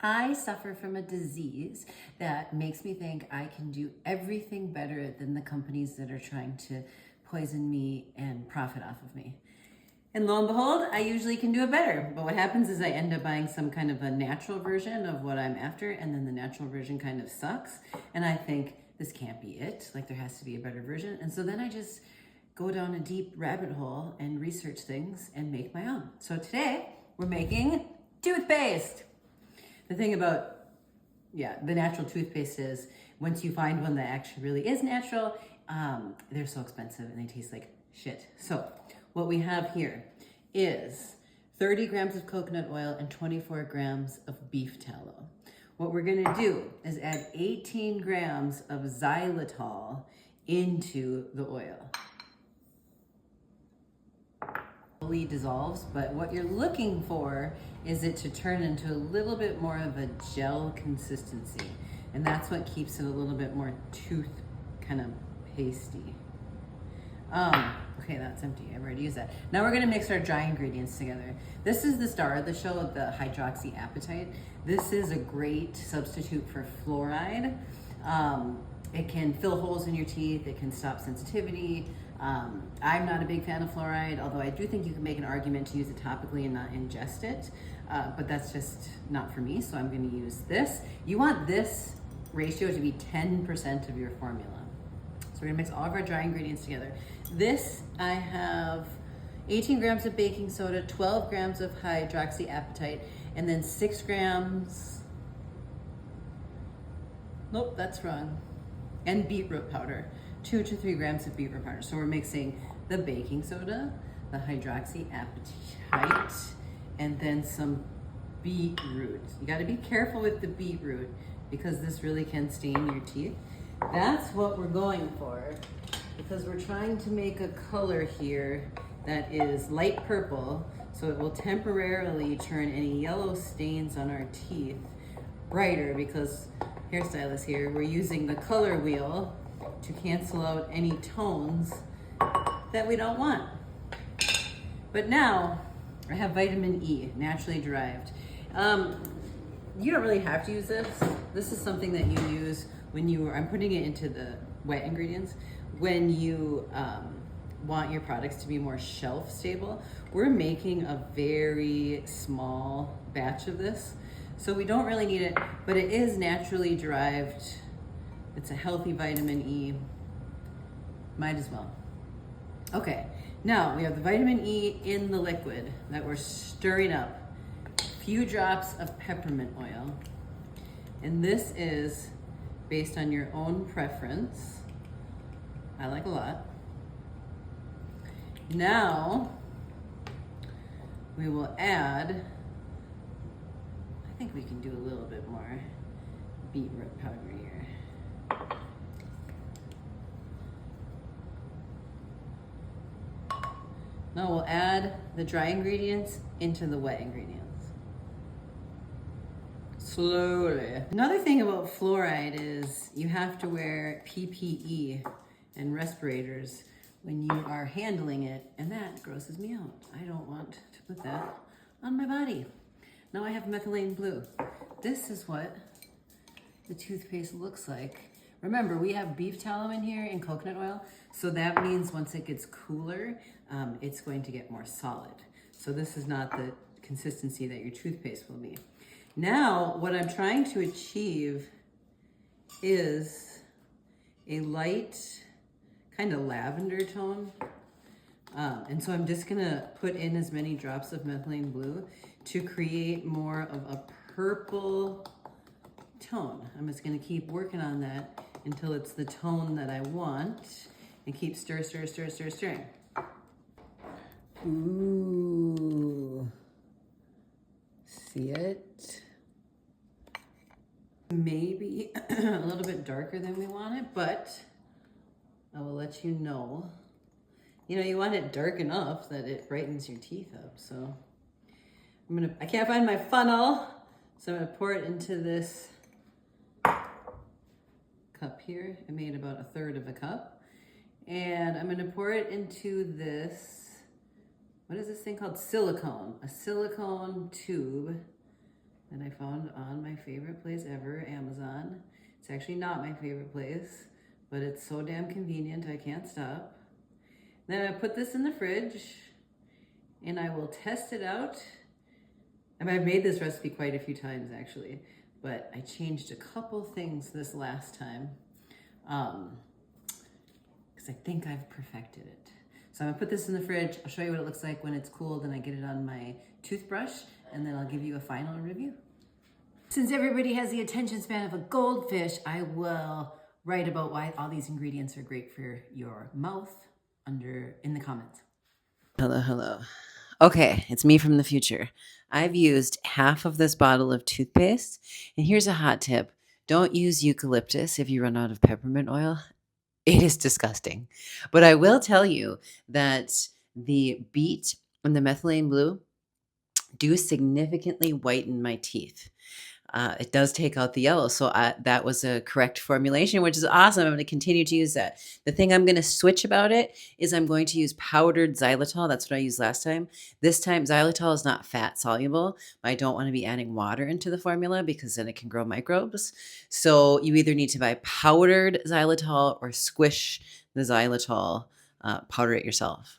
I suffer from a disease that makes me think I can do everything better than the companies that are trying to poison me and profit off of me. And lo and behold, I usually can do it better. But what happens is I end up buying some kind of a natural version of what I'm after, and then the natural version kind of sucks. And I think, this can't be it. Like, there has to be a better version. And so then I just go down a deep rabbit hole and research things and make my own. So today, we're making toothpaste. The thing about, the natural toothpaste is, once you find one that actually really is natural, they're so expensive and they taste like shit. So what we have here is 30 grams of coconut oil and 24 grams of beef tallow. What we're gonna do is add 18 grams of xylitol into the oil. It dissolves, but what you're looking for is it to turn into a little bit more of a gel consistency, and that's what keeps it a little bit more tooth kind of pasty. Okay, that's empty. I've already used that. Now we're gonna mix our dry ingredients together. This is the star of the show, the hydroxyapatite. This is a great substitute for fluoride. It can fill holes in your teeth. It can stop sensitivity. I'm not a big fan of fluoride, although I do think you can make an argument to use it topically and not ingest it, but that's just not for me, so I'm gonna use this. You want this ratio to be 10% of your formula. So we're gonna mix all of our dry ingredients together. This, I have 18 grams of baking soda, 12 grams of hydroxyapatite, and then 6 grams, nope, that's wrong, and beetroot powder. 2 to 3 grams of beetroot powder. So we're mixing the baking soda, the hydroxyapatite, and then some beetroot. You gotta be careful with the beetroot because this really can stain your teeth. That's what we're going for because we're trying to make a color here that is light purple, so it will temporarily turn any yellow stains on our teeth brighter because, hairstylist here, we're using the color wheel to cancel out any tones that we don't want. But now I have vitamin E, naturally derived. You don't really have to use this. This is something that you use when I'm putting it into the wet ingredients, when you want your products to be more shelf stable. We're making a very small batch of this, so we don't really need it, but it is naturally derived. It's a healthy vitamin E. Might as well. Okay, now we have the vitamin E in the liquid that we're stirring up. A few drops of peppermint oil. And this is based on your own preference. I like a lot. Now, we will add, I think we can do a little bit more beetroot powder here. Now we'll add the dry ingredients into the wet ingredients. Slowly. Another thing about fluoride is you have to wear PPE and respirators when you are handling it, and that grosses me out. I don't want to put that on my body. Now I have methylene blue. This is what the toothpaste looks like. Remember, we have beef tallow in here and coconut oil, so that means once it gets cooler, it's going to get more solid. So this is not the consistency that your toothpaste will be. Now, what I'm trying to achieve is a light, kind of lavender tone. And so I'm just gonna put in as many drops of methylene blue to create more of a purple tone. I'm just gonna keep working on that until it's the tone that I want, and keep stirring. Ooh, see it? Maybe a little bit darker than we want it, but I will let you know. You know, you want it dark enough that it brightens your teeth up. So I can't find my funnel, so I'm gonna pour it into this cup here. I made about 1/3 of a cup. And I'm gonna pour it into this, what is this thing called? Silicone, a silicone tube that I found on my favorite place ever, Amazon. It's actually not my favorite place, but it's so damn convenient I can't stop. Then I put this in the fridge and I will test it out. I mean, I've made this recipe quite a few times actually, but I changed a couple things this last time because I think I've perfected it. So I'm gonna put this in the fridge. I'll show you what it looks like when it's cooled and I get it on my toothbrush, and then I'll give you a final review. Since everybody has the attention span of a goldfish, I will write about why all these ingredients are great for your mouth in the comments. Hello, hello. Okay, it's me from the future. I've used half of this bottle of toothpaste, and here's a hot tip. Don't use eucalyptus if you run out of peppermint oil. It is disgusting. But I will tell you that the beet and the methylene blue do significantly whiten my teeth. It does take out the yellow. So that was a correct formulation, which is awesome. I'm going to continue to use that. The thing I'm going to switch about it is I'm going to use powdered xylitol. That's what I used last time. This time, xylitol is not fat soluble. But I don't want to be adding water into the formula because then it can grow microbes. So you either need to buy powdered xylitol or squish the xylitol, powder it yourself.